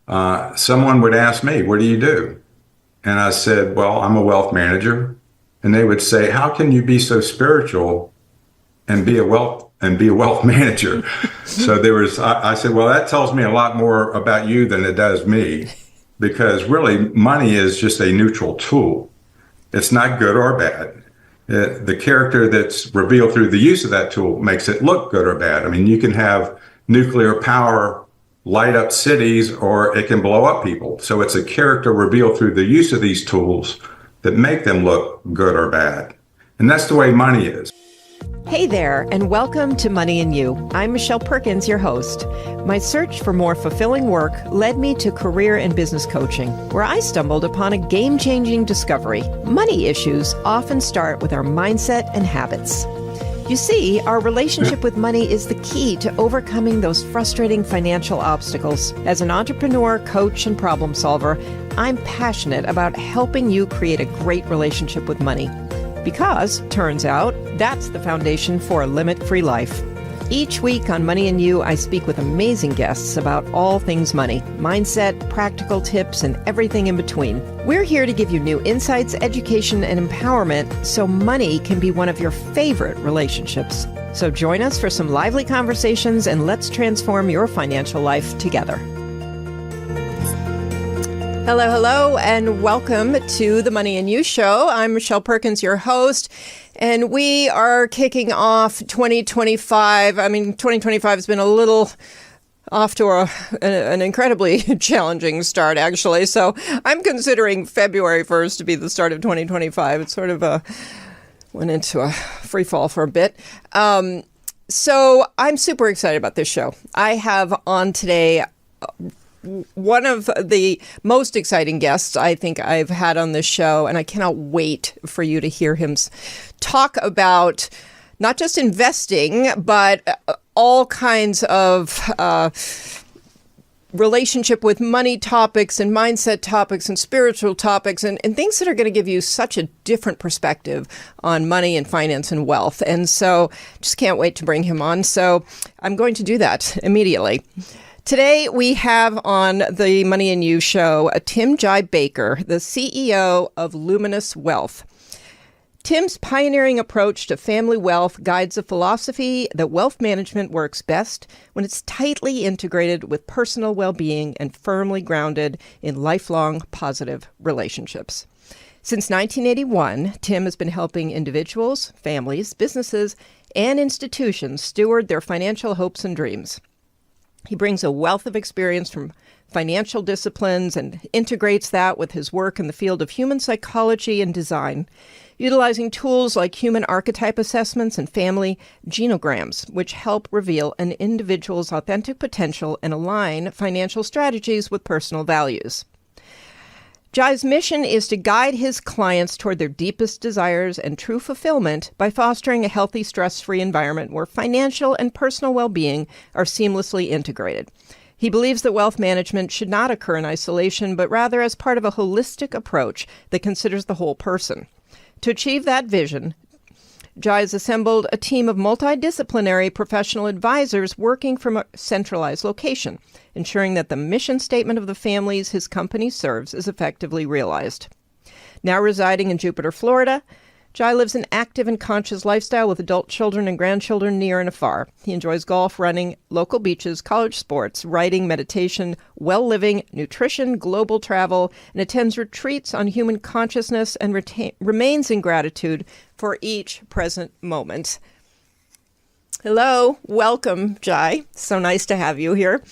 someone would ask me, "What do you do?" And I said, "Well, I'm a wealth manager." And they would say, "How can you be so spiritual and be a wealth manager?" So I said, "Well, that tells me a lot more about you than it does me, because really money is just a neutral tool. It's not good or bad. The character that's revealed through the use of that tool makes it look good or bad. I mean, you can have nuclear power light up cities, or it can blow up people. So it's a character revealed through the use of these tools that make them look good or bad. And that's the way money is. Hey there, and welcome to Money and You. I'm Michelle Perkins, your host. My search for more fulfilling work led me to career and business coaching, where I stumbled upon a game-changing discovery. Money issues often start with our mindset and habits. You see, our relationship with money is the key to overcoming those frustrating financial obstacles. As an entrepreneur, coach, and problem solver, I'm passionate about helping you create a great relationship with money. Because, turns out, that's the foundation for a limit-free life. Each week on Money and You, I speak with amazing guests about all things money, mindset, practical tips, and everything in between. We're here to give you new insights, education, and empowerment so money can be one of your favorite relationships. So join us for some lively conversations and let's transform your financial life together. Hello, hello, and welcome to the Money and You Show. I'm Michelle Perkins, your host, and we are kicking off 2025. I mean, 2025 has been a little off to an incredibly challenging start, actually. So I'm considering February 1st to be the start of 2025. It sort of went into a free fall for a bit. So I'm super excited about this show. I have on today one of the most exciting guests I think I've had on this show, and I cannot wait for you to hear him talk about not just investing, but all kinds of relationship with money topics and mindset topics and spiritual topics and things that are going to give you such a different perspective on money and finance and wealth. And so just can't wait to bring him on. So I'm going to do that immediately. Today, we have on the Money and You show Tim Jai Baker, the CEO of Luminous Wealth. Tim's pioneering approach to family wealth guides a philosophy that wealth management works best when it's tightly integrated with personal well-being and firmly grounded in lifelong positive relationships. Since 1981, Tim has been helping individuals, families, businesses, and institutions steward their financial hopes and dreams. He brings a wealth of experience from financial disciplines and integrates that with his work in the field of human psychology and design, utilizing tools like human archetype assessments and family genograms, which help reveal an individual's authentic potential and align financial strategies with personal values. Jai's mission is to guide his clients toward their deepest desires and true fulfillment by fostering a healthy, stress-free environment where financial and personal well-being are seamlessly integrated. He believes that wealth management should not occur in isolation, but rather as part of a holistic approach that considers the whole person. To achieve that vision, Jai has assembled a team of multidisciplinary professional advisors working from a centralized location, ensuring that the mission statement of the families his company serves is effectively realized. Now residing in Jupiter, Florida, Jai lives an active and conscious lifestyle with adult children and grandchildren near and afar. He enjoys golf, running, local beaches, college sports, writing, meditation, well-living, nutrition, global travel, and attends retreats on human consciousness and remains in gratitude for each present moment. Hello, welcome, Jai. So nice to have you here.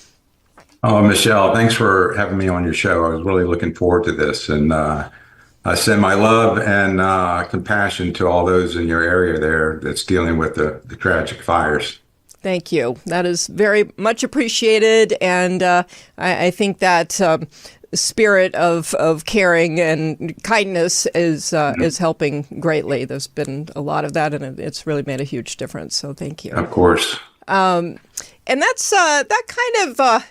Oh, Michelle, thanks for having me on your show. I was really looking forward to this. And I send my love and compassion to all those in your area there that's dealing with the tragic fires. Thank you. That is very much appreciated. And I think that spirit of caring and kindness is helping greatly. There's been a lot of that, and it's really made a huge difference. So thank you. Of course. And that's that kind of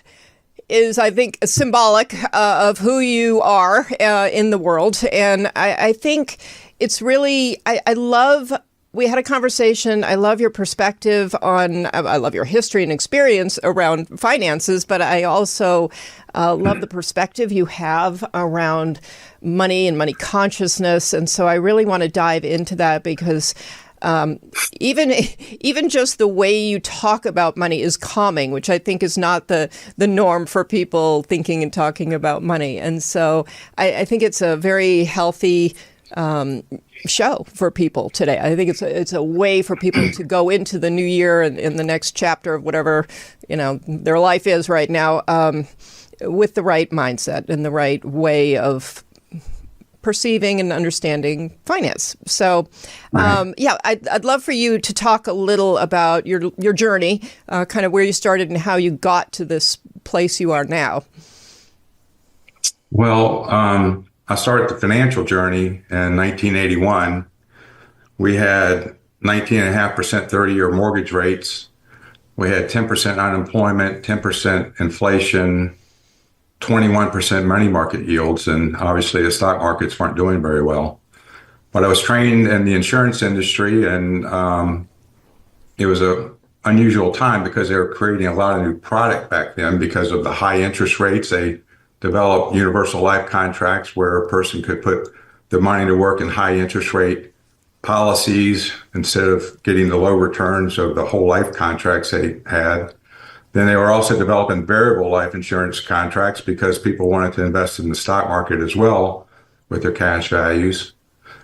is, I think, symbolic of who you are in the world. And I think it's really, I love we had a conversation. I love your perspective I love your history and experience around finances, but I also love the perspective you have around money and money consciousness. And so I really want to dive into that because even just the way you talk about money is calming, which I think is not the norm for people thinking and talking about money. And so I think it's a very healthy show for people today. I think it's a way for people to go into the new year and in the next chapter of whatever their life is right now with the right mindset and the right way of perceiving and understanding finance. So, I'd love for you to talk a little about your journey, kind of where you started and how you got to this place you are now. Well, I started the financial journey in 1981. We had 19.5% 30-year mortgage rates. We had 10% unemployment, 10% inflation, 21% money market yields, and obviously the stock markets weren't doing very well. But I was trained in the insurance industry, and it was a unusual time because they were creating a lot of new product back then because of the high interest rates. They developed universal life contracts where a person could put the money to work in high interest rate policies instead of getting the low returns of the whole life contracts they had. Then they were also developing variable life insurance contracts because people wanted to invest in the stock market as well with their cash values.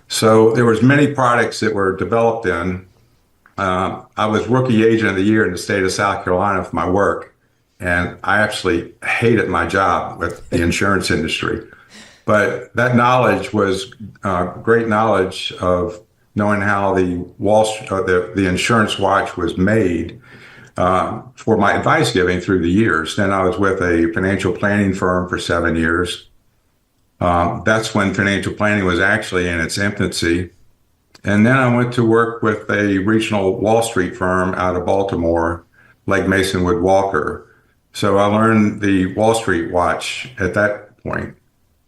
So there was many products that were developed in. I was rookie agent of the year in the state of South Carolina for my work, and I actually hated my job with the insurance industry. But that knowledge was great knowledge of knowing how the insurance watch was made. For my advice giving through the years. Then I was with a financial planning firm for 7 years. That's when financial planning was actually in its infancy. And then I went to work with a regional Wall Street firm out of Baltimore, Legg Mason Wood Walker. So I learned the Wall Street watch at that point.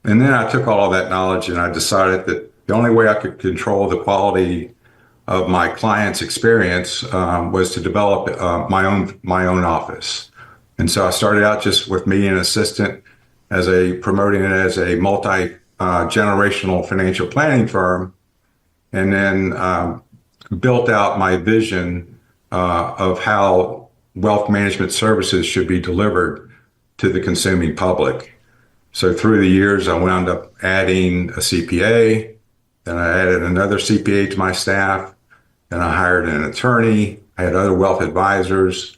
And then I took all of that knowledge and I decided that the only way I could control the quality of my client's experience was to develop my own office. And so I started out just with me and an assistant promoting it as a multi-generational financial planning firm, and then built out my vision of how wealth management services should be delivered to the consuming public. So through the years, I wound up adding a CPA, then I added another CPA to my staff, then I hired an attorney, I had other wealth advisors.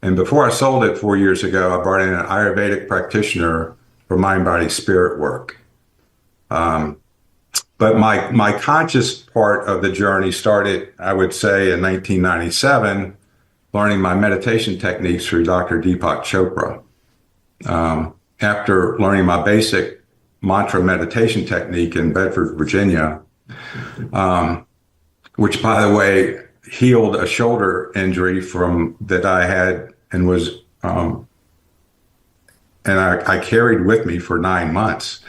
And before I sold it 4 years ago, I brought in an Ayurvedic practitioner for mind, body, spirit work. But my conscious part of the journey started, I would say, in 1997, learning my meditation techniques through Dr. Deepak Chopra. After learning my basic mantra meditation technique in Bedford, Virginia, which, by the way, healed a shoulder injury that I had and was, and I carried with me for 9 months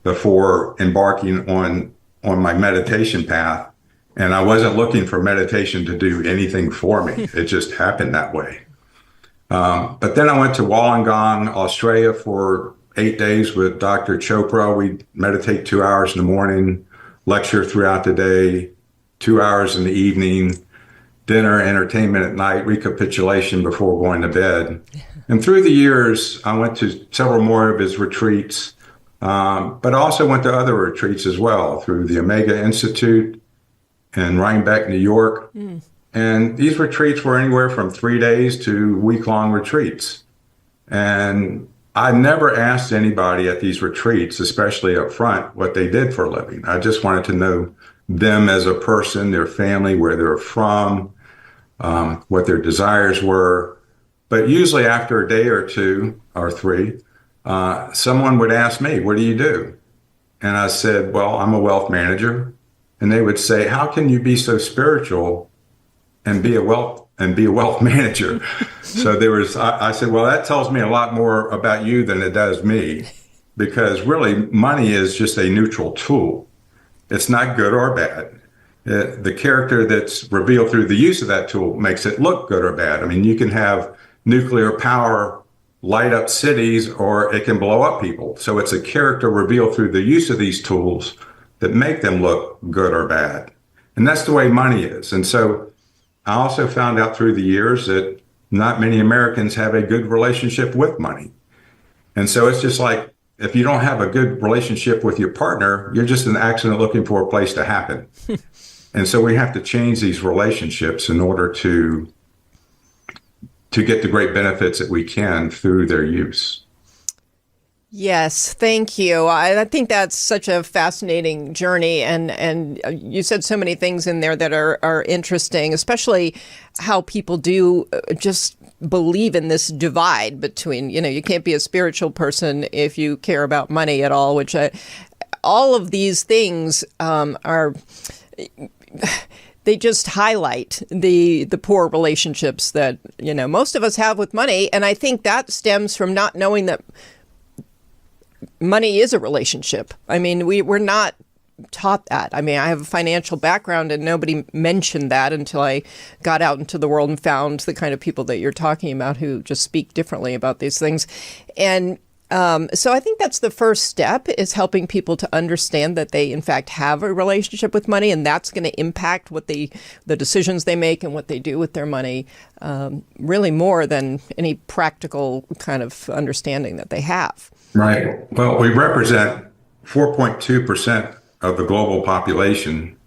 before embarking on my meditation path. And I wasn't looking for meditation to do anything for me. It just happened that way. But then I went to Wollongong, Australia for 8 days with Dr. Chopra. We meditate 2 hours in the morning, lecture throughout the day, 2 hours in the evening, dinner, entertainment at night, recapitulation before going to bed. And through the years, I went to several more of his retreats, but also went to other retreats as well through the Omega Institute in Rhinebeck, New York. And these retreats were anywhere from 3 days to week-long retreats. And I never asked anybody at these retreats, especially up front, what they did for a living. I just wanted to know them as a person, their family, where they're from, what their desires were. But usually after a day or two or three, someone would ask me, "What do you do?" And I said, "Well, I'm a wealth manager." And they would say, "How can you be so spiritual and be a wealth manager?" So I said, "Well, that tells me a lot more about you than it does me, because really money is just a neutral tool. It's not good or bad. The character that's revealed through the use of that tool makes it look good or bad. I mean, you can have nuclear power light up cities, or it can blow up people. So it's a character revealed through the use of these tools that make them look good or bad. And that's the way money is. And so I also found out through the years that not many Americans have a good relationship with money. And so it's just like, if you don't have a good relationship with your partner, you're just an accident looking for a place to happen. And so we have to change these relationships in order to get the great benefits that we can through their use. Yes, thank you. I think that's such a fascinating journey, and you said so many things in there that are interesting, especially how people do just believe in this divide between, you can't be a spiritual person if you care about money at all, which all of these things are... They just highlight the poor relationships that, most of us have with money. And I think that stems from not knowing that money is a relationship. I mean, we're not taught that. I mean, I have a financial background and nobody mentioned that until I got out into the world and found the kind of people that you're talking about who just speak differently about these things. And so I think that's the first step, is helping people to understand that they, in fact, have a relationship with money, and that's going to impact the decisions they make and what they do with their money, really more than any practical kind of understanding that they have. Right. Well, we represent 4.2% of the global population,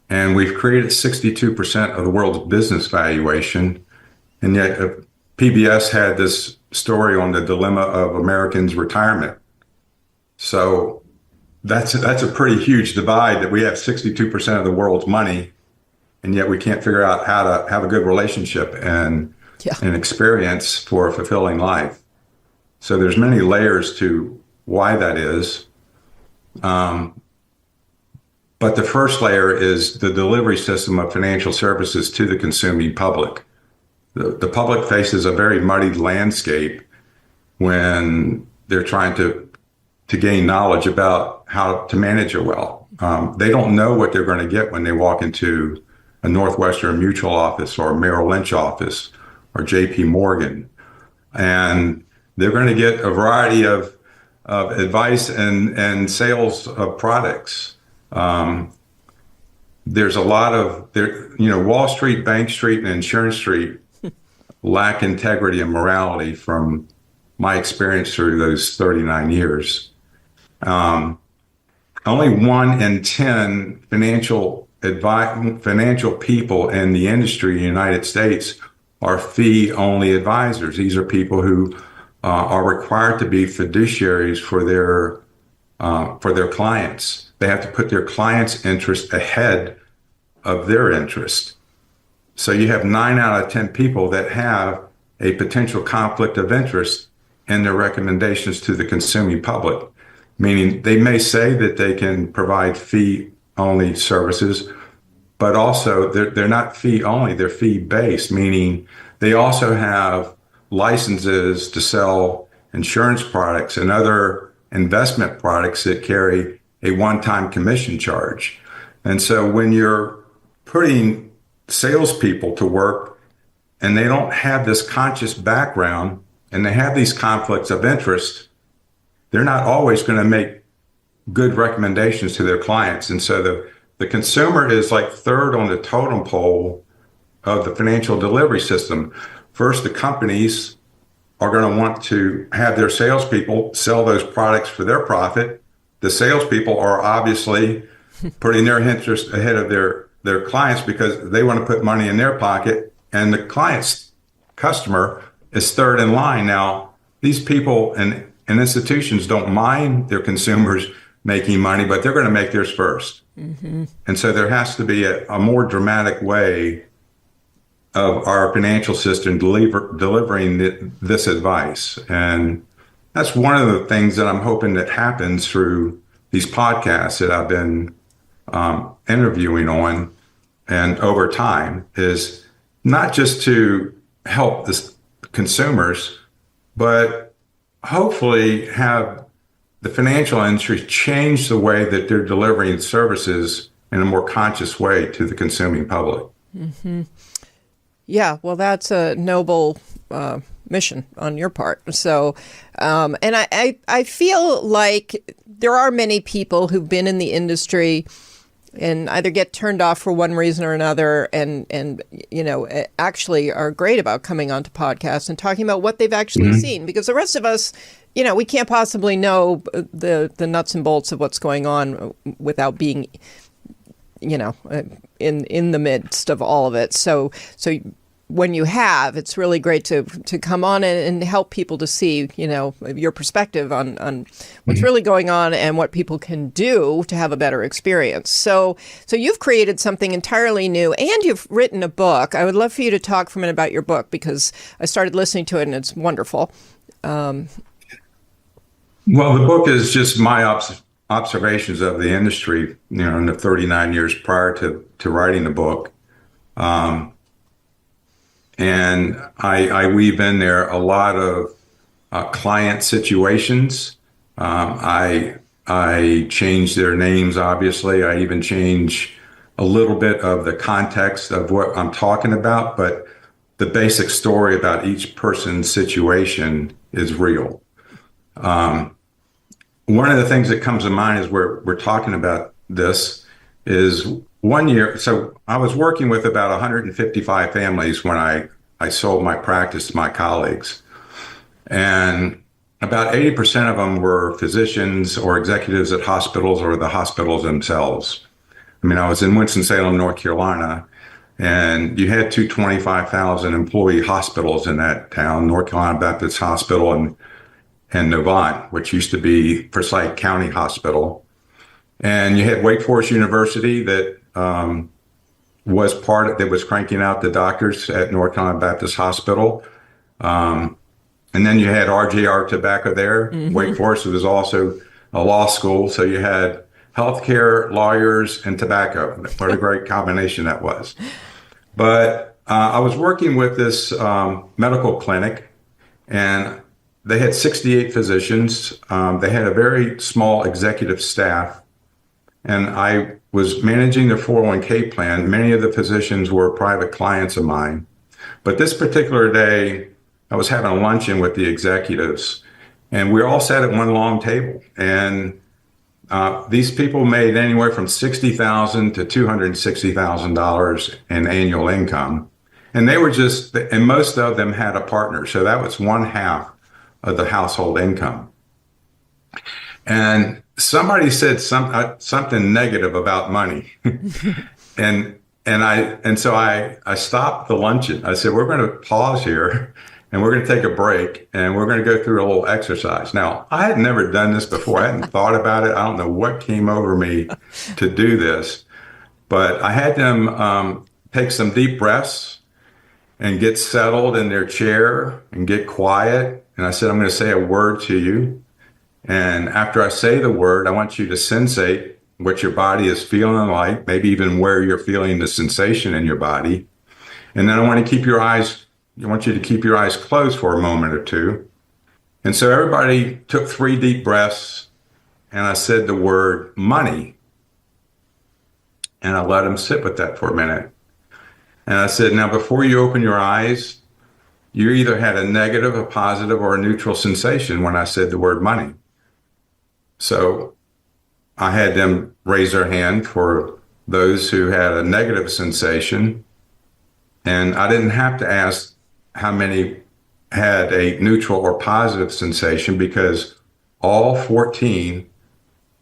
and we've created 62% of the world's business valuation. And yet PBS had this story on the dilemma of Americans' retirement. So that's a pretty huge divide, that we have 62% of the world's money, and yet we can't figure out how to have a good relationship and an experience for a fulfilling life. So there's many layers to why that is. But the first layer is the delivery system of financial services to the consuming public. The public faces a very muddied landscape when they're trying to gain knowledge about how to manage their wealth. They don't know what they're going to get when they walk into a Northwestern Mutual office or a Merrill Lynch office or JP Morgan. And they're going to get a variety of advice and sales of products. There's a lot of, Wall Street, Bank Street, and Insurance Street lack integrity and morality from my experience through those 39 years. Only 1 in 10 financial people in the industry in the United States are fee-only advisors. These are people who are required to be fiduciaries for their clients. They have to put their clients' interest ahead of their interest. So you have 9 out of 10 people that have a potential conflict of interest in their recommendations to the consuming public, meaning they may say that they can provide fee-only services, but also they're not fee-only, they're fee-based, meaning they also have licenses to sell insurance products and other investment products that carry a one-time commission charge. And so when you're putting salespeople to work and they don't have this conscious background and they have these conflicts of interest, they're not always going to make good recommendations to their clients. And so the consumer is like third on the totem pole of the financial delivery system. First, the companies are going to want to have their salespeople sell those products for their profit. The salespeople are obviously putting their interest ahead of their clients because they want to put money in their pocket, and the client's customer is third in line. Now, these people and institutions don't mind their consumers making money, but they're going to make theirs first. Mm-hmm. And so there has to be a more dramatic way of our financial system delivering this advice. And that's one of the things that I'm hoping that happens through these podcasts that I've been interviewing on and over time, is not just to help the consumers, but hopefully have the financial industry change the way that they're delivering services in a more conscious way to the consuming public. Yeah, well, that's a noble mission on your part. So, and I feel like there are many people who've been in the industry and either get turned off for one reason or another, and actually are great about coming onto podcasts and talking about what they've actually seen, because the rest of us, we can't possibly know the nuts and bolts of what's going on without being, in the midst of all of it. So when you have, it's really great to come on and help people to see, your perspective on what's really going on and what people can do to have a better experience. So you've created something entirely new, and you've written a book. I would love for you to talk for a minute about your book, because I started listening to it and it's wonderful. Well, the book is just my observations of the industry, in the 39 years prior to writing the book. And I weave in there a lot of client situations. I change their names, obviously. I even change a little bit of the context of what I'm talking about, but the basic story about each person's situation is real. One of the things that comes to mind is we're talking about this is 1 year. So I was working with about 155 families when I sold my practice to my colleagues. And about 80% of them were physicians or executives at hospitals or the hospitals themselves. I mean, I was in Winston-Salem, North Carolina, and you had two 25,000 employee hospitals in that town, North Carolina Baptist Hospital and Novant, which used to be Forsyth County Hospital. And you had Wake Forest University that was cranking out the doctors at North Carolina Baptist Hospital. And then you had RJR Tobacco there. Wake Forest was also a law school. So you had healthcare, lawyers, and tobacco. What a great combination that was. But I was working with this medical clinic, and they had 68 physicians. They had a very small executive staff, and I was managing their 401k plan. Many of the physicians were private clients of mine. But this particular day, I was having a luncheon with the executives, and we all sat at one long table. And these people made anywhere from $60,000 to $260,000 in annual income. And they were and most of them had a partner. So that was one half of the household income. And somebody said something negative about money. So I stopped the luncheon. I said, we're going to pause here and we're going to take a break and we're going to go through a little exercise. Now, I had never done this before. I hadn't thought about it. I don't know what came over me to do this, but I had them take some deep breaths and get settled in their chair and get quiet. And I said, I'm going to say a word to you. And after I say the word, I want you to sensate what your body is feeling like, maybe even where you're feeling the sensation in your body. And then I want you to keep your eyes closed for a moment or two. And so everybody took 3 deep breaths, and I said the word money. And I let them sit with that for a minute. And I said, now before you open your eyes, you either had a negative, a positive, or a neutral sensation when I said the word money. So I had them raise their hand for those who had a negative sensation. And I didn't have to ask how many had a neutral or positive sensation, because all 14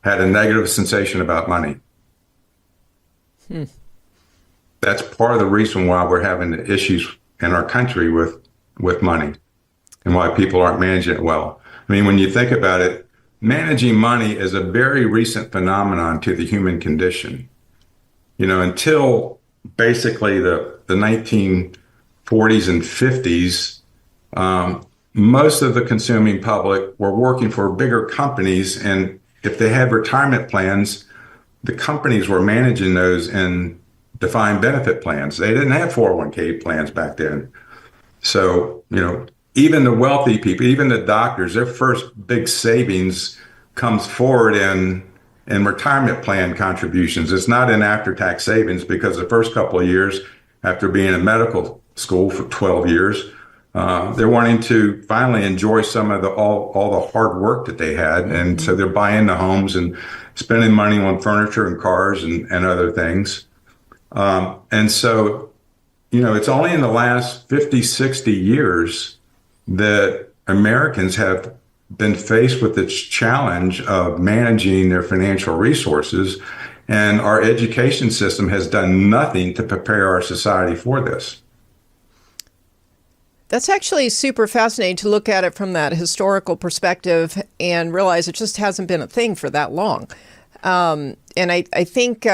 had a negative sensation about money. That's part of the reason why we're having issues in our country with money and why people aren't managing it well. I mean, when you think about it, managing money is a very recent phenomenon to the human condition. Until basically the 1940s and 50s, most of the consuming public were working for bigger companies. And if they had retirement plans, the companies were managing those in defined benefit plans. They didn't have 401k plans back then. So, even the wealthy people, even the doctors, their first big savings comes forward in in retirement plan contributions. It's not in after-tax savings, because the first couple of years after being in medical school for 12 years, they're wanting to finally enjoy some of all the hard work that they had. And so they're buying the homes and spending money on furniture and cars and other things. And so, it's only in the last 50, 60 years that Americans have been faced with this challenge of managing their financial resources. And our education system has done nothing to prepare our society for this. That's actually super fascinating to look at it from that historical perspective and realize it just hasn't been a thing for that long. And I think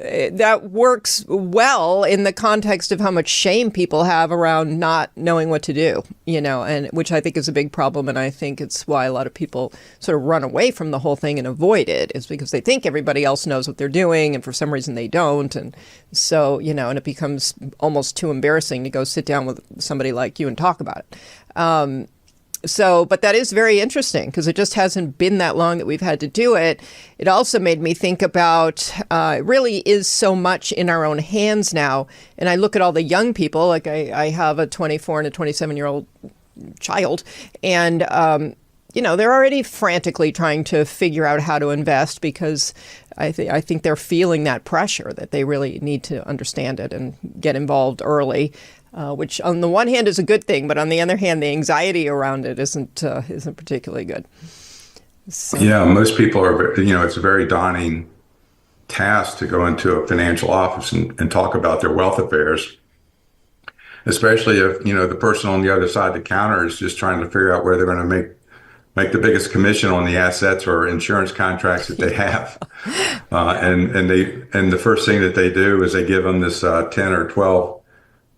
that works well in the context of how much shame people have around not knowing what to do, and which I think is a big problem. And I think it's why a lot of people sort of run away from the whole thing and avoid it, is because they think everybody else knows what they're doing. And for some reason they don't. And so, and it becomes almost too embarrassing to go sit down with somebody like you and talk about it. But that is very interesting, because it just hasn't been that long that we've had to do it. It also made me think about, it really is so much in our own hands now. And I look at all the young people, like I have a 24 and a 27-year-old child, and, they're already frantically trying to figure out how to invest, because I think they're feeling that pressure that they really need to understand it and get involved early. Which on the one hand is a good thing, but on the other hand, the anxiety around it isn't particularly good. So. Yeah, most people are, it's a very daunting task to go into a financial office and talk about their wealth affairs, especially if, the person on the other side of the counter is just trying to figure out where they're going to make the biggest commission on the assets or insurance contracts that they have. And the first thing that they do is they give them this 10 or 12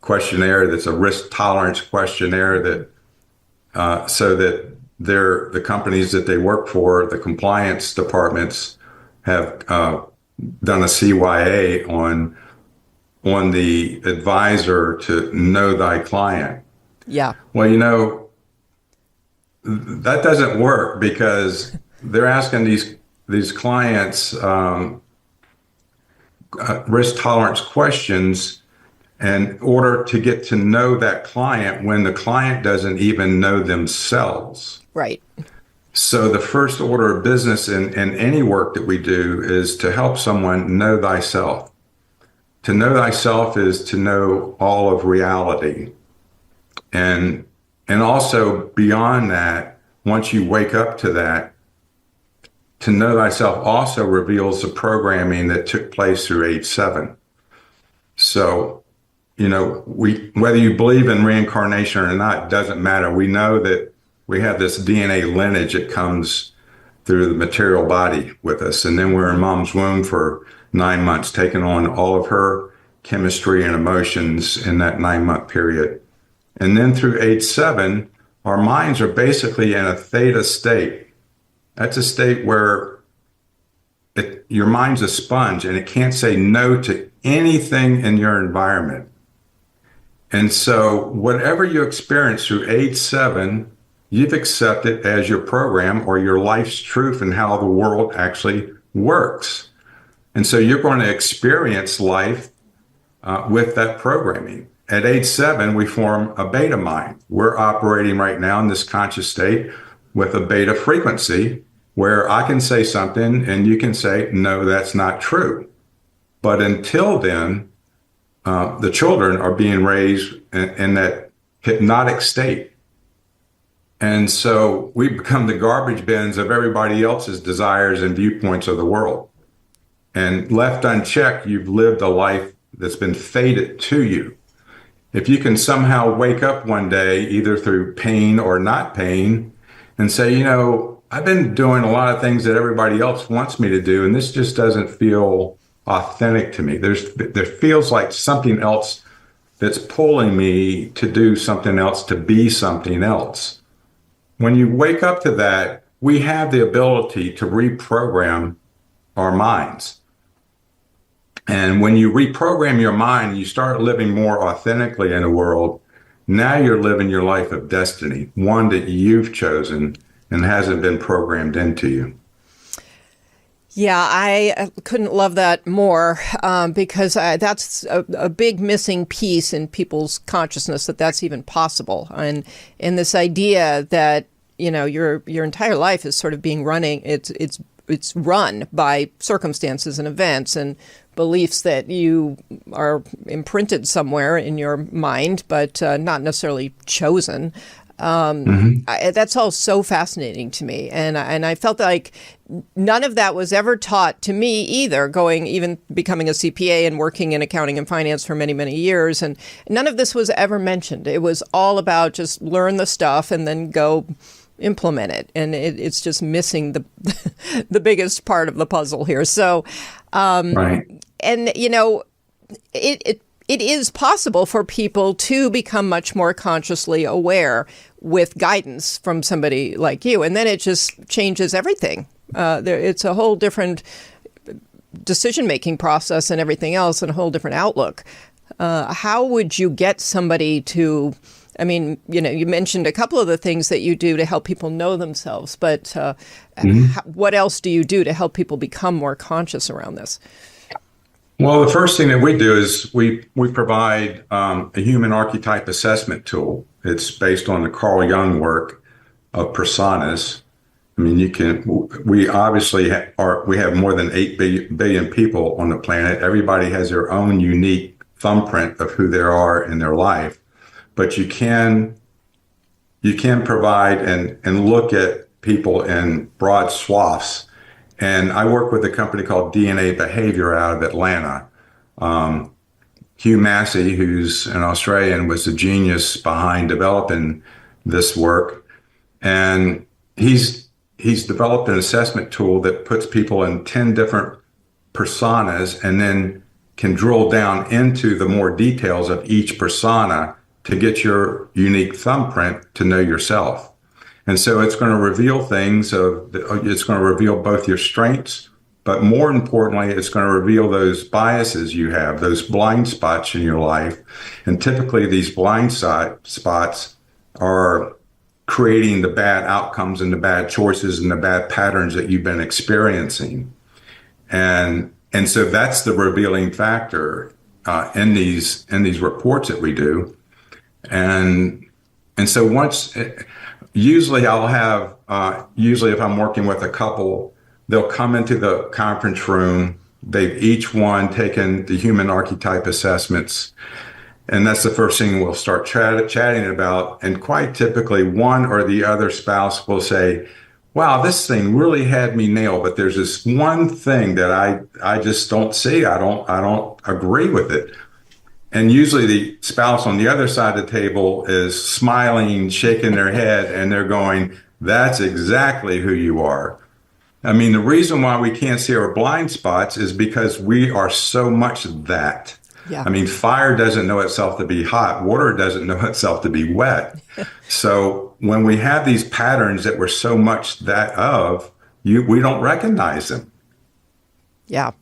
questionnaire that's a risk tolerance questionnaire that so that the companies that they work for, the compliance departments, have done a CYA on the advisor to know thy client. Yeah. Well, that doesn't work, because they're asking these clients risk tolerance questions in order to get to know that client when the client doesn't even know themselves. Right. So the first order of business in any work that we do is to help someone know thyself. To know thyself is to know all of reality. And also beyond that, once you wake up to that, to know thyself also reveals the programming that took place through age 7. So, whether you believe in reincarnation or not, doesn't matter. We know that we have this DNA lineage that comes through the material body with us. And then we're in mom's womb for 9 months, taking on all of her chemistry and emotions in that 9-month period. And then through age 7, our minds are basically in a theta state. That's a state where your mind's a sponge and it can't say no to anything in your environment. And so whatever you experience through age 7, you've accepted as your program or your life's truth and how the world actually works. And so you're going to experience life with that programming. At age 7, we form a beta mind. We're operating right now in this conscious state with a beta frequency where I can say something and you can say, no, that's not true. But until then, the children are being raised in that hypnotic state. And so we become the garbage bins of everybody else's desires and viewpoints of the world. And left unchecked, you've lived a life that's been fated to you. If you can somehow wake up one day, either through pain or not pain, and say, I've been doing a lot of things that everybody else wants me to do, and this just doesn't feel authentic to me. There feels like something else that's pulling me to do something else, to be something else. When you wake up to that, we have the ability to reprogram our minds. And when you reprogram your mind, you start living more authentically in the world. Now you're living your life of destiny, one that you've chosen and hasn't been programmed into you. Yeah, I couldn't love that more because that's a big missing piece in people's consciousness that that's even possible, and this idea that your entire life is sort of being it's run by circumstances and events and beliefs that you are imprinted somewhere in your mind, but not necessarily chosen. That's all so fascinating to me, and I felt like none of that was ever taught to me either. Even becoming a CPA and working in accounting and finance for many, many years, and none of this was ever mentioned. It was all about just learn the stuff and then go implement it, and it's just missing the the biggest part of the puzzle here. So, Right. and it is possible for people to become much more consciously aware with guidance from somebody like you. And then it just changes everything. It's a whole different decision-making process and everything else, and a whole different outlook. How would you get somebody to, you mentioned a couple of the things that you do to help people know themselves, but what else do you do to help people become more conscious around this? Well, the first thing that we do is we provide a human archetype assessment tool. It's based on the Carl Jung work of personas. We obviously we have more than 8 billion people on the planet. Everybody has their own unique thumbprint of who they are in their life, but you can provide and look at people in broad swaths. And I work with a company called DNA Behavior out of Atlanta. Hugh Massey, who's an Australian, was the genius behind developing this work. And he's developed an assessment tool that puts people in 10 different personas and then can drill down into the more details of each persona to get your unique thumbprint to know yourself. And so it's going to reveal it's going to reveal both your strengths, but more importantly, it's going to reveal those biases you have, those blind spots in your life. And typically these blind spots are creating the bad outcomes and the bad choices and the bad patterns that you've been experiencing. And so that's the revealing factor in these reports that we do. And so usually I'll have, if I'm working with a couple, they'll come into the conference room. They've each one taken the human archetype assessments. And that's the first thing we'll start chatting about. And quite typically, one or the other spouse will say, wow, this thing really had me nailed, but there's this one thing that I just don't see. I don't agree with it. And usually the spouse on the other side of the table is smiling, shaking their head, and they're going, that's exactly who you are. The reason why we can't see our blind spots is because we are so much that. Yeah. Fire doesn't know itself to be hot. Water doesn't know itself to be wet. So when we have these patterns that we're so much that of, we don't recognize them. Yeah.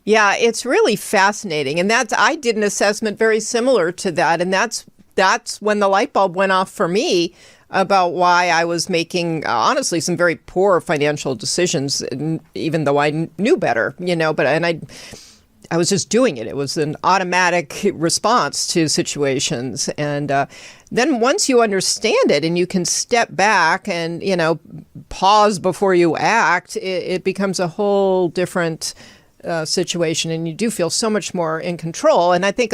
Yeah, it's really fascinating. And I did an assessment very similar to that. And that's when the light bulb went off for me about why I was making, honestly, some very poor financial decisions, even though I knew better, I was just doing it. It was an automatic response to situations. And then once you understand it and you can step back and, pause before you act, it becomes a whole different situation, and you do feel so much more in control. And I think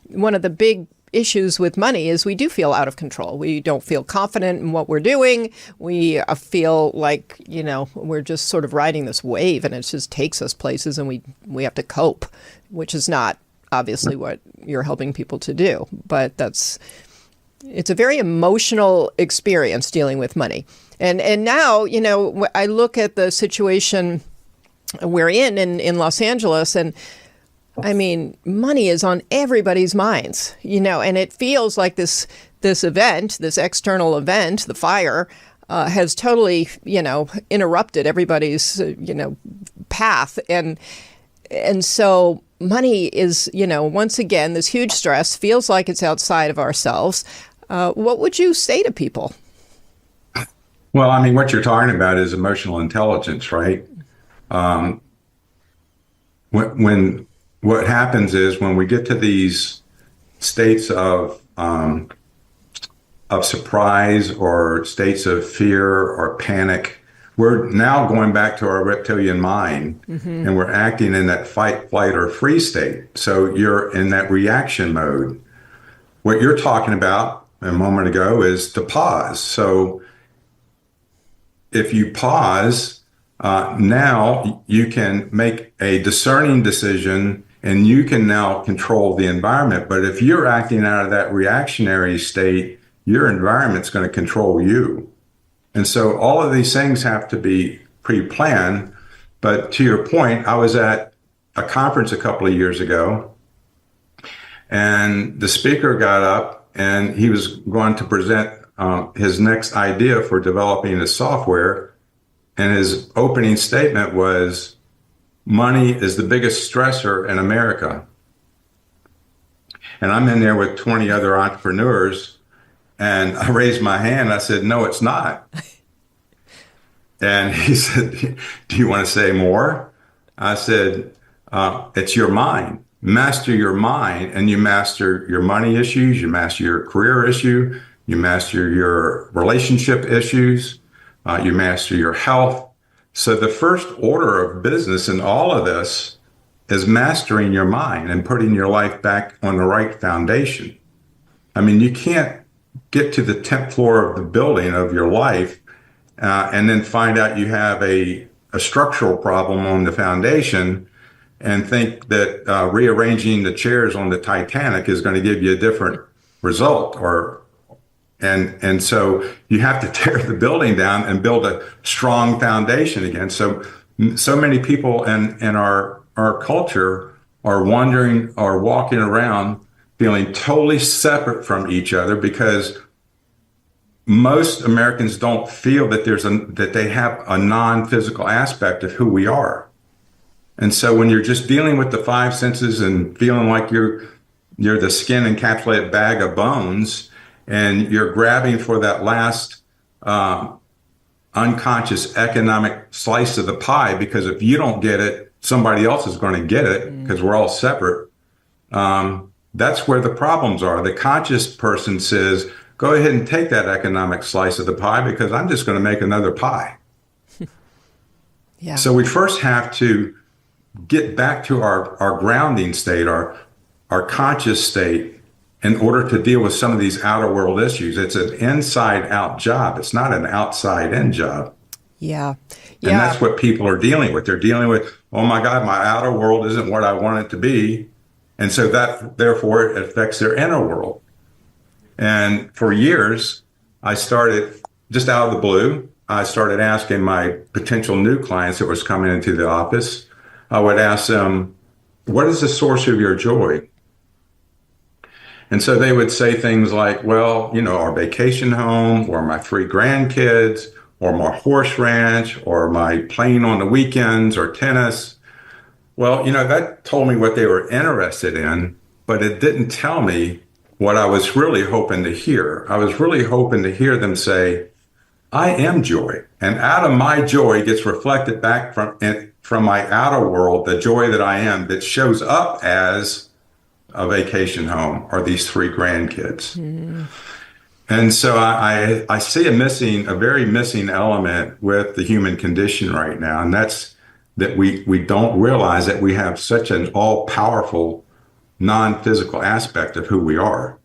one of the big issues with money is we do feel out of control. We don't feel confident in what we're doing. We feel like, we're just sort of riding this wave, and it just takes us places, and we have to cope, which is not obviously what you're helping people to do. But it's a very emotional experience dealing with money. And now, I look at the situation we're in Los Angeles, and money is on everybody's minds, and it feels like this event, this external event, the fire, has totally, interrupted everybody's, path. And so money is, once again, this huge stress, feels like it's outside of ourselves. What would you say to people? Well, what you're talking about is emotional intelligence, right? when what happens is when we get to these states of surprise or states of fear or panic, we're now going back to our reptilian mind, and we're acting in that fight, flight, or freeze state. So you're in that reaction mode. What you're talking about a moment ago is to pause. So if you pause, now you can make a discerning decision and you can now control the environment. But if you're acting out of that reactionary state, your environment's going to control you. And so all of these things have to be pre-planned. But to your point, I was at a conference a couple of years ago, and the speaker got up and he was going to present his next idea for developing a software. And his opening statement was, money is the biggest stressor in America. And I'm in there with 20 other entrepreneurs, and I raised my hand. I said, no, it's not. And he said, do you want to say more? I said, it's your mind. Master your mind, and you master your money issues, you master your career issue, you master your relationship issues, you master your health. So the first order of business in all of this is mastering your mind and putting your life back on the right foundation. I mean, you can't get to the 10th floor of the building of your life and then find out you have a structural problem on the foundation and think that rearranging the chairs on the Titanic is going to give you a different result. And so you have to tear the building down and build a strong foundation again. So many people in our culture are wandering or walking around feeling totally separate from each other because most Americans don't feel that that they have a non-physical aspect of who we are. And so when you're just dealing with the five senses and feeling like you're the skin encapsulated bag of bones, and you're grabbing for that last unconscious economic slice of the pie, because if you don't get it, somebody else is going to get it because we're all separate. That's where the problems are. The conscious person says, go ahead and take that economic slice of the pie because I'm just going to make another pie. Yeah. So we first have to get back to our grounding state, our conscious state, in order to deal with some of these outer world issues. It's an inside out job. It's not an outside in job. Yeah. And that's what people are dealing with. They're dealing with, oh my God, my outer world isn't what I want it to be. And so that, therefore, it affects their inner world. And for years, I started, just out of the blue, I started asking my potential new clients that was coming into the office, I would ask them, what is the source of your joy? And so they would say things like, well, our vacation home, or my 3 grandkids, or my horse ranch, or my playing on the weekends, or tennis. Well, that told me what they were interested in, but it didn't tell me what I was really hoping to hear. I was really hoping to hear them say, I am joy. And out of my joy gets reflected back from my outer world, the joy that I am, that shows up as a vacation home or these 3 grandkids. And so I see a very missing element with the human condition right now. And that's that we don't realize that we have such an all-powerful non-physical aspect of who we are.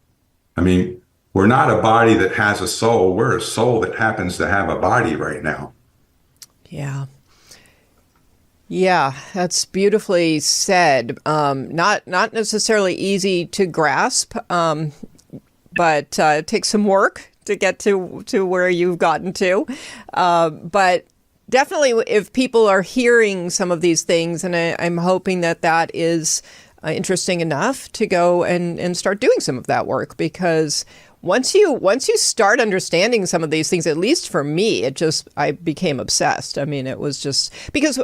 I mean, we're not a body that has a soul. We're a soul that happens to have a body right now. Yeah. Yeah, that's beautifully said. Not necessarily easy to grasp, but it takes some work to get to where you've gotten to. But definitely, if people are hearing some of these things, and I'm hoping that is interesting enough to go and start doing some of that work, because once you start understanding some of these things, at least for me, I became obsessed. I mean, it was just because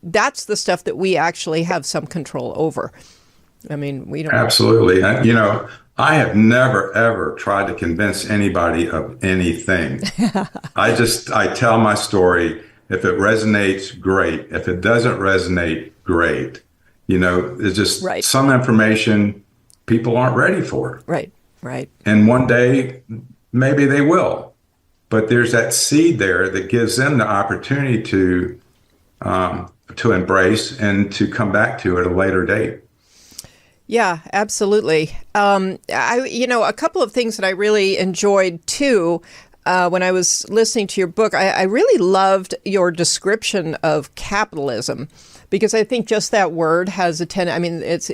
that's the stuff that we actually have some control over. I mean, we don't. Absolutely. I have never, ever tried to convince anybody of anything. I tell my story. If it resonates, great. If it doesn't resonate, great. There's just Right. some information people aren't ready for. Right. Right. And one day, maybe they will. But there's that seed there that gives them the opportunity to embrace and to come back to at a later date. Yeah, absolutely. A couple of things that I really enjoyed too when I was listening to your book, I really loved your description of capitalism, because I think just that word has a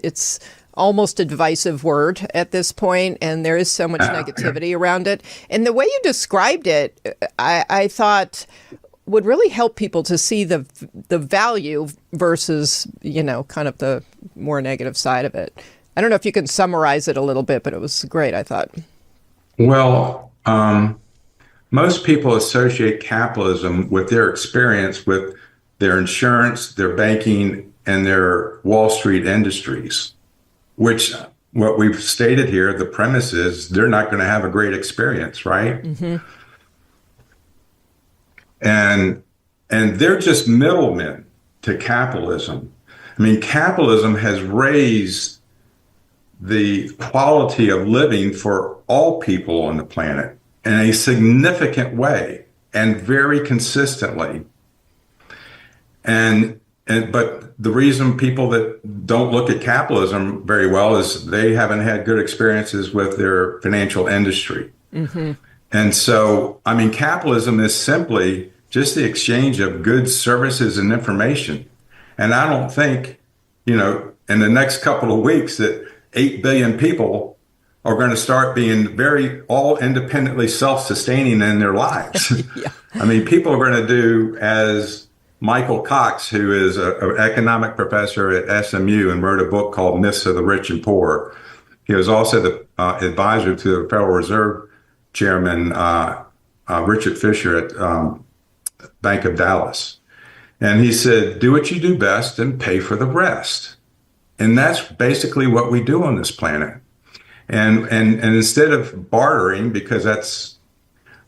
it's almost a divisive word at this point, and there is so much negativity around it. And the way you described it, I thought would really help people to see the value versus, kind of the more negative side of it. I don't know if you can summarize it a little bit, but it was great, I thought. Well, most people associate capitalism with their experience with their insurance, their banking, and their Wall Street industries, which what we've stated here, the premise is they're not going to have a great experience, right? Mm-hmm. And they're just middlemen to capitalism. I mean, capitalism has raised the quality of living for all people on the planet in a significant way and very consistently. But the reason people that don't look at capitalism very well is they haven't had good experiences with their financial industry. Mm-hmm. And so, I mean, capitalism is simply just the exchange of goods, services, and information. And I don't think, in the next couple of weeks that 8 billion people are going to start being all independently self-sustaining in their lives. Yeah. I mean, people are going to do as Michael Cox, who is an economic professor at SMU and wrote a book called Myths of the Rich and Poor. He was also the advisor to the Federal Reserve Chairman, Richard Fisher at Bank of Dallas. And he said, do what you do best and pay for the rest. And that's basically what we do on this planet. And instead of bartering, because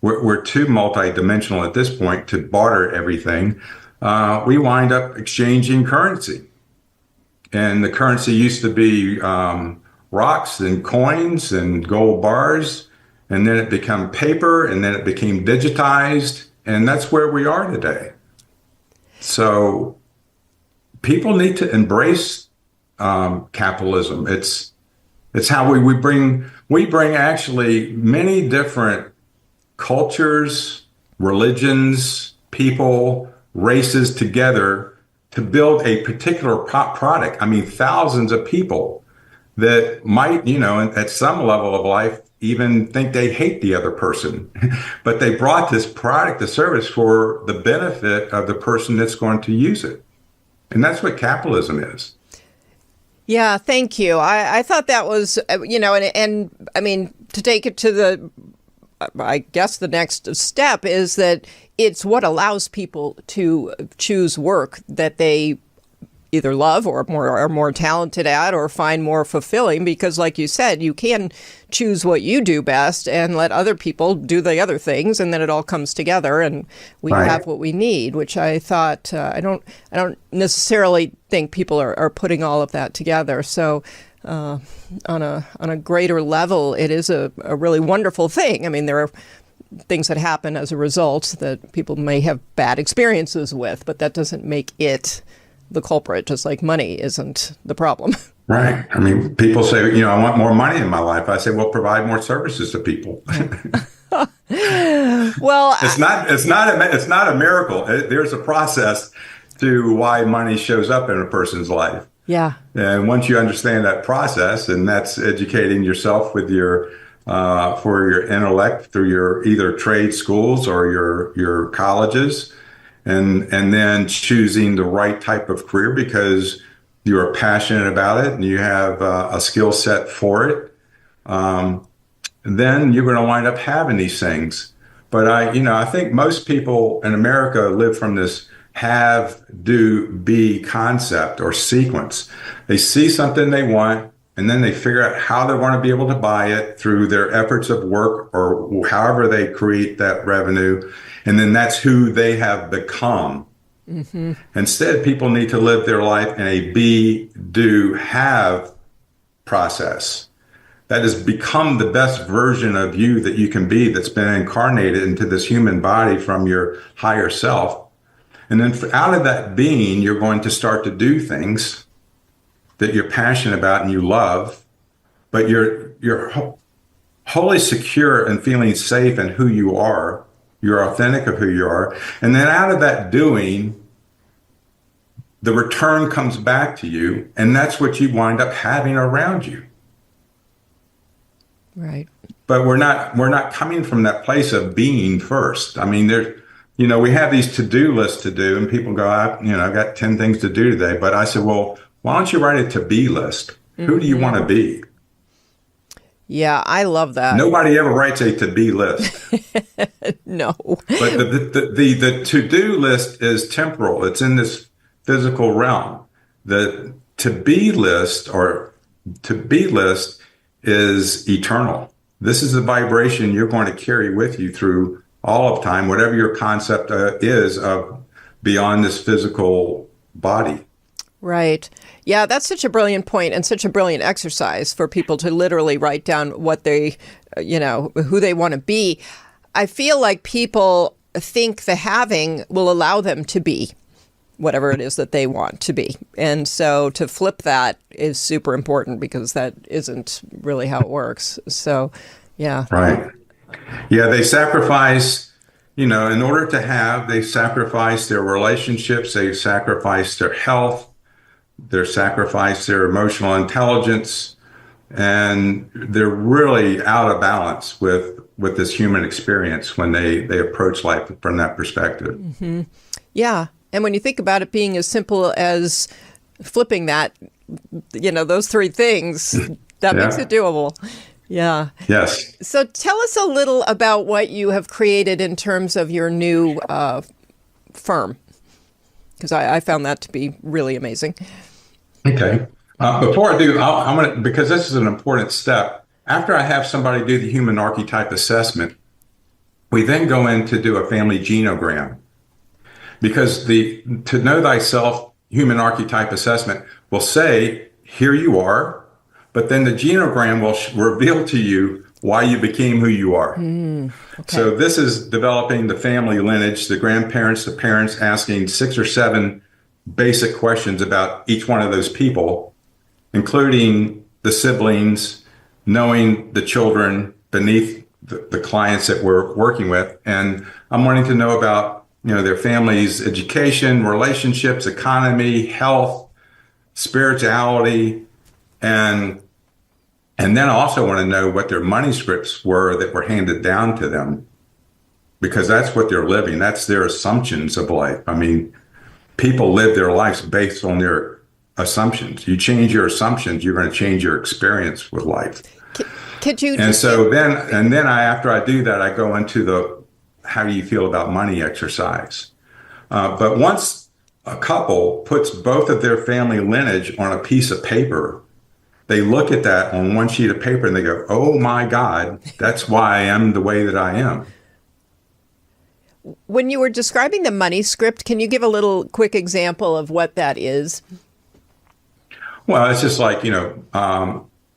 we're too multidimensional at this point to barter everything, we wind up exchanging currency. And the currency used to be rocks and coins and gold bars, and then it became paper, and then it became digitized, and that's where we are today. So people need to embrace capitalism. It's how we bring actually many different cultures, religions, people, races together to build a particular product. I mean, thousands of people that might, at some level of life, even think they hate the other person, but they brought this product, the service, for the benefit of the person that's going to use it. And that's what capitalism is. Yeah, thank you. I thought that was, and I mean, to take it to I guess the next step is that it's what allows people to choose work that they either love or are more talented at or find more fulfilling, because like you said, you can choose what you do best and let other people do the other things, and then it all comes together and we have what we need, which I thought I don't necessarily think people are putting all of that together. So on a greater level, it is a really wonderful thing. I mean, there are things that happen as a result that people may have bad experiences with, but that doesn't make it the culprit, just like money isn't the problem. Right. I mean, people say, I want more money in my life. I say, well, provide more services to people. Well, it's not a miracle. There's a process to why money shows up in a person's life. Yeah. And once you understand that process, and that's educating yourself with your for your intellect through your either trade schools or your colleges, and then choosing the right type of career because you are passionate about it and you have a skill set for it, then you're going to wind up having these things. But I think most people in America live from this have, do, be concept or sequence. They see something they want, and then they figure out how they want to be able to buy it through their efforts of work or however they create that revenue. And then that's who they have become. Instead, people need to live their life in a be, do, have process. That has become the best version of you that you can be, that's been incarnated into this human body from your higher self. And then out of that being, you're going to start to do things that you're passionate about and you love, but you're wholly secure and feeling safe in who you are. You're authentic of who you are. And then out of that doing, the return comes back to you, and that's what you wind up having around you. Right. But we're not coming from that place of being first. I mean, we have these to-do lists to do, and people go, I've got 10 things to do today. But I said, well, why don't you write a to-be list? Mm-hmm. Who do you want to be? Yeah, I love that. Nobody ever writes a to-be list. No. But the to-do list is temporal. It's in this physical realm. The to-be list is eternal. This is the vibration you're going to carry with you through all of time, whatever your concept is of beyond this physical body. Right. Yeah, that's such a brilliant point and such a brilliant exercise for people to literally write down what they, who they want to be. I feel like people think the having will allow them to be whatever it is that they want to be. And so to flip that is super important, because that isn't really how it works. So, yeah. Right. Yeah, they sacrifice, in order to have, they sacrifice their relationships, they sacrifice their health, they sacrifice their emotional intelligence, and they're really out of balance with this human experience when they approach life from that perspective. Mm-hmm. Yeah. And when you think about it being as simple as flipping that, those three things, that makes it doable. Yeah. Yes. So tell us a little about what you have created in terms of your new firm, because I found that to be really amazing. Okay. Before I do, I'm going to, because this is an important step, after I have somebody do the human archetype assessment, we then go in to do a family genogram. Because the to know thyself human archetype assessment will say, here you are, but then the genogram will reveal to you why you became who you are. Okay. So this is developing the family lineage, the grandparents, the parents, asking 6 or 7 basic questions about each one of those people, including the siblings, knowing the children beneath the clients that we're working with. And I'm wanting to know about their family's education, relationships, economy, health, spirituality, and then I also want to know what their money scripts were that were handed down to them, because that's what they're living. That's their assumptions of life. I mean, people live their lives based on their assumptions. You change your assumptions, you're going to change your experience with life. Could you? And so after I do that, I go into the how do you feel about money exercise. But once a couple puts both of their family lineage on a piece of paper, they look at that on one sheet of paper and they go, oh my God, that's why I am the way that I am. When you were describing the money script, can you give a little quick example of what that is? Well, it's just like,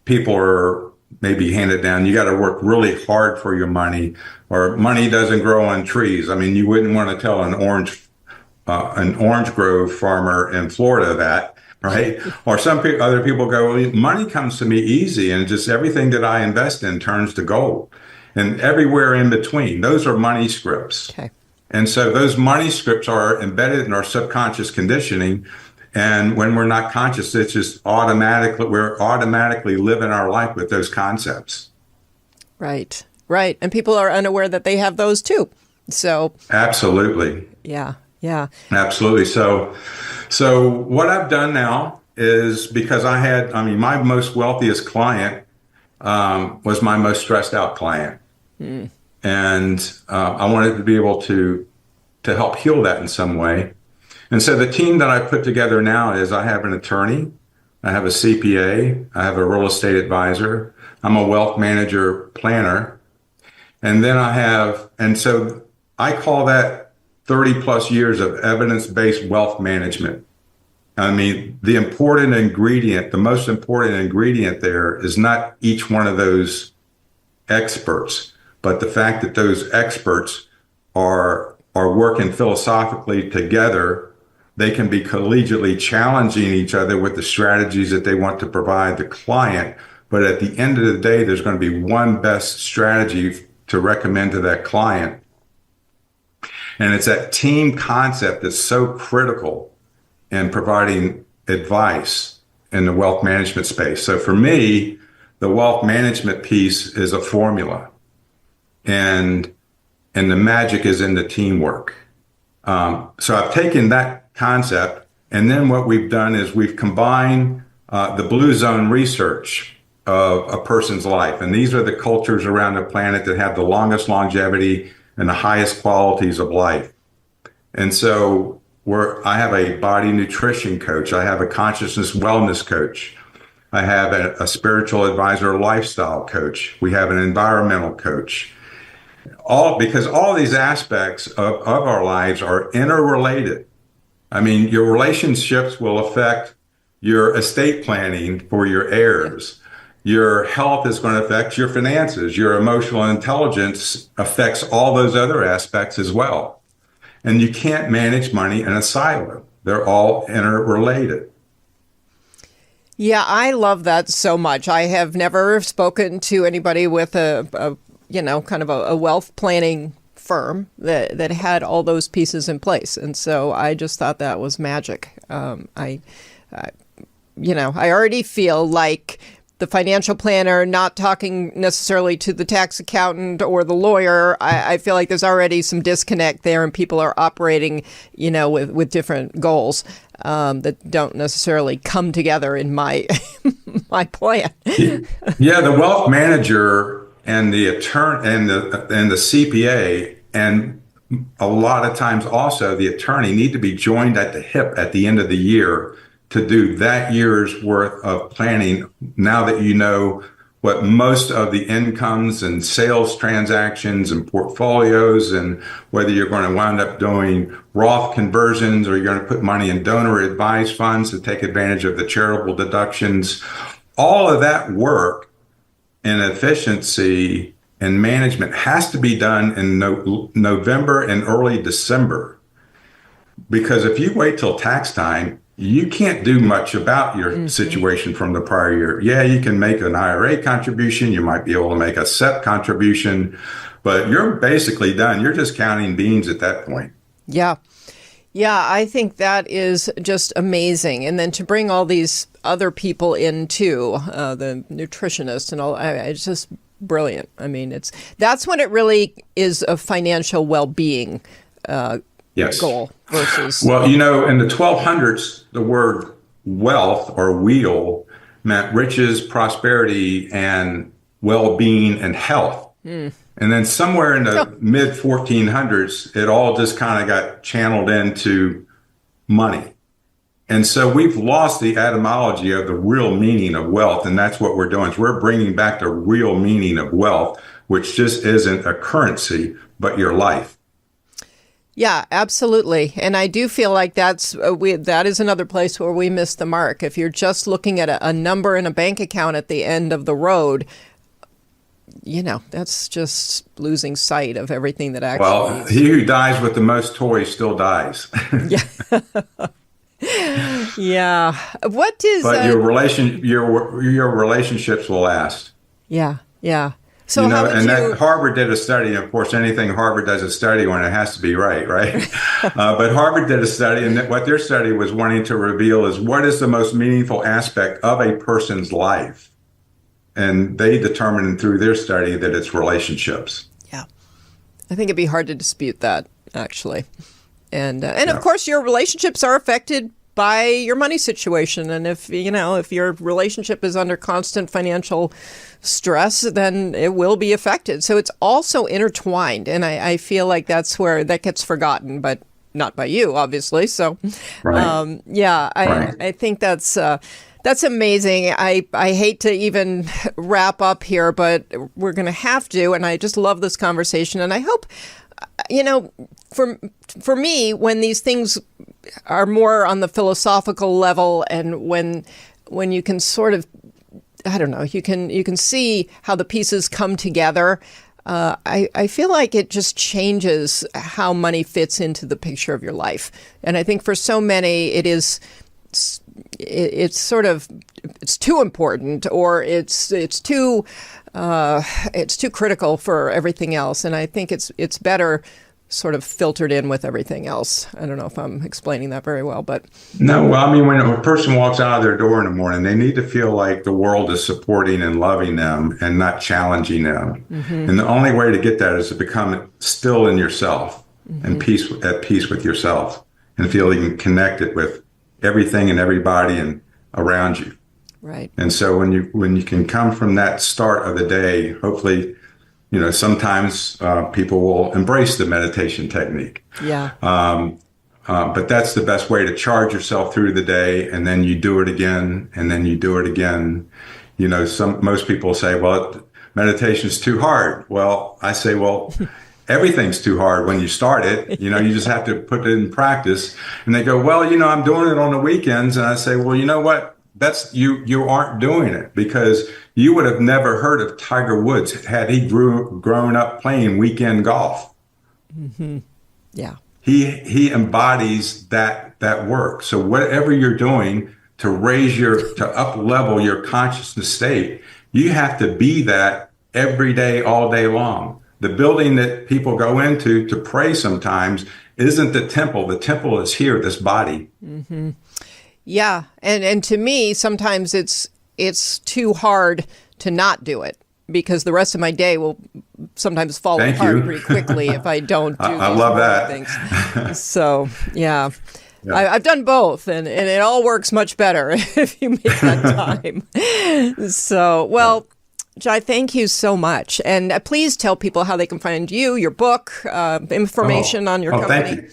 people are maybe handed down, you got to work really hard for your money, or money doesn't grow on trees. I mean, you wouldn't want to tell an orange grove farmer in Florida that, right? Or other people go, well, money comes to me easy, and just everything that I invest in turns to gold, and everywhere in between. Those are money scripts. Okay. And so those money scripts are embedded in our subconscious conditioning. And when we're not conscious, it's just we're automatically living our life with those concepts. Right. Right. And people are unaware that they have those too. So. Absolutely. Yeah. Yeah. Absolutely. So what I've done now is, because my most wealthiest client was my most stressed out client. Mm. And I wanted to be able to help heal that in some way. And so the team that I put together now is, I have an attorney, I have a CPA, I have a real estate advisor, I'm a wealth manager planner, and then and so I call that 30 plus years of evidence-based wealth management. I mean, the most important ingredient there is not each one of those experts, but the fact that those experts are working philosophically together. They can be collegiately challenging each other with the strategies that they want to provide the client. But at the end of the day, there's going to be one best strategy to recommend to that client. And it's that team concept that's so critical in providing advice in the wealth management space. So for me, the wealth management piece is a formula, and the magic is in the teamwork. So I've taken that concept, and then what we've done is we've combined the Blue Zone research of a person's life. And these are the cultures around the planet that have the longest longevity and the highest qualities of life. And so I have a body nutrition coach. I have a consciousness wellness coach. I have a spiritual advisor lifestyle coach. We have an environmental coach. Because all these aspects of our lives are interrelated. I mean, your relationships will affect your estate planning for your heirs. Your health is going to affect your finances. Your emotional intelligence affects all those other aspects as well. And you can't manage money in a silo. They're all interrelated. Yeah, I love that so much. I have never spoken to anybody with a kind of a wealth planning firm that had all those pieces in place. And so I just thought that was magic. I already feel like the financial planner, not talking necessarily to the tax accountant or the lawyer, I feel like there's already some disconnect there, and people are operating, with different goals that don't necessarily come together in my my plan. Yeah, the wealth manager and the attorney and the CPA, and a lot of times also the attorney, need to be joined at the hip at the end of the year to do that year's worth of planning. Now that you know what most of the incomes and sales transactions and portfolios, and whether you're going to wind up doing Roth conversions or you're going to put money in donor advised funds to take advantage of the charitable deductions, all of that work and efficiency and management has to be done in November and early December. Because if you wait till tax time, you can't do much about your situation from the prior year. Yeah, you can make an IRA contribution. You might be able to make a SEP contribution, but you're basically done. You're just counting beans at that point. Yeah. Yeah, I think that is just amazing. And then to bring all these other people in too, the nutritionists and all, it's just brilliant. I mean, that's when it really is a financial well-being Yes. goal versus. Well, in the 1200s, the word wealth or wheel meant riches, prosperity, and well-being and health. And then somewhere in the mid 1400s, it all just kind of got channeled into money. And so we've lost the etymology of the real meaning of wealth. And that's what we're doing. Is we're bringing back the real meaning of wealth, which just isn't a currency, but your life. Yeah, absolutely. And I do feel like that is another place where we miss the mark. If you're just looking at a number in a bank account at the end of the road, that's just losing sight of everything that actually. Well, he who dies with the most toys still dies. Yeah. Yeah. What is? But your relationships will last. Yeah. Yeah. So that Harvard did a study, and of course, anything Harvard does a study when it has to be right? But Harvard did a study, and what their study was wanting to reveal is what is the most meaningful aspect of a person's life. And they determined through their study that it's relationships. Yeah. I think it'd be hard to dispute that, actually. And of course, your relationships are affected by your money situation. And if your relationship is under constant financial stress, then it will be affected. So it's also intertwined. And I feel like that's where that gets forgotten, but not by you, obviously. So, right. I think that's amazing. I hate to even wrap up here, but we're going to have to. And I just love this conversation. And I hope you know, for me, when these things are more on the philosophical level, and when you can sort of, I don't know, you can see how the pieces come together. I feel like it just changes how money fits into the picture of your life. And I think for so many, it's too important, or it's too critical for everything else. And I think it's better sort of filtered in with everything else. I don't know if I'm explaining that very well, but No, well, I mean, when a person walks out of their door in the morning, they need to feel like the world is supporting and loving them and not challenging them. And the only way to get that is to become still in yourself and at peace with yourself, and feeling connected with everything and everybody and around you. right. And so when you can come from that start of the day, hopefully, sometimes people will embrace the meditation technique. Yeah. But that's the best way to charge yourself through the day, and then you do it again, and then you do it again. Most people say, well, meditation's too hard. Well, I say, well, everything's too hard when you start it. You just have to put it in practice. And they go, well, I'm doing it on the weekends. And I say, well, you know what? That's you aren't doing it, because you would have never heard of Tiger Woods had he grown up playing weekend golf. Yeah. He embodies that work. So whatever you're doing to up level your consciousness state, you have to be that every day, all day long. The building that people go into to pray sometimes isn't the temple. The temple is here, this body. Mm-hmm. Yeah. And to me, sometimes it's too hard to not do it, because the rest of my day will sometimes fall apart pretty quickly if I don't do I love that. things. So, yeah. I've done both, and it all works much better if you make that time. So, well, Jai, thank you so much. And please tell people how they can find you, your book, information on your company. Thank you.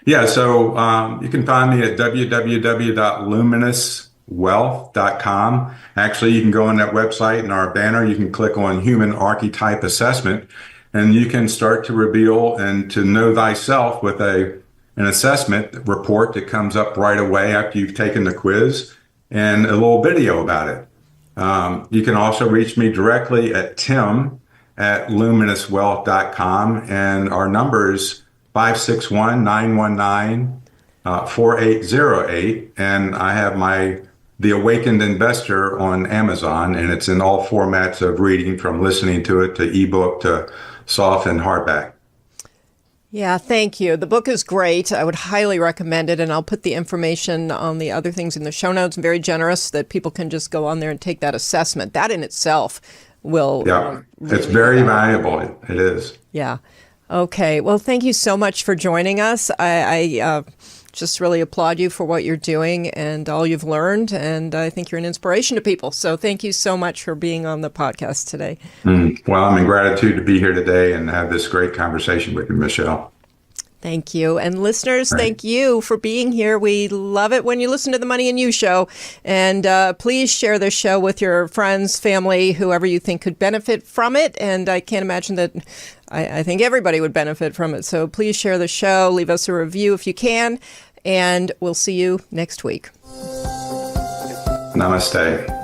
Yeah, so you can find me at www.luminouswealth.com. Actually, you can go on that website, and our banner, you can click on Human Archetype Assessment, and you can start to reveal and to know thyself with an assessment report that comes up right away after you've taken the quiz, and a little video about it. You can also reach me directly at tim@luminouswealth.com, and our number is 561-919-4808. And I have The Awakened Investor on Amazon, and it's in all formats of reading, from listening to it to ebook to soft and hardback. Yeah, thank you. The book is great. I would highly recommend it, and I'll put the information on the other things in the show notes. I'm very generous that people can just go on there and take that assessment. That in itself will... Yeah, it's very valuable. It is. Yeah. Okay. Well, thank you so much for joining us. I just really applaud you for what you're doing and all you've learned, and I think you're an inspiration to people. So thank you so much for being on the podcast today. Well, I'm in gratitude to be here today and have this great conversation with you, Michelle. Thank you. And listeners, thank you for being here. We love it when you listen to the Money and You Show. And please share this show with your friends, family, whoever you think could benefit from it. And I can't imagine that I think everybody would benefit from it. So please share the show. Leave us a review if you can. And we'll see you next week. Namaste.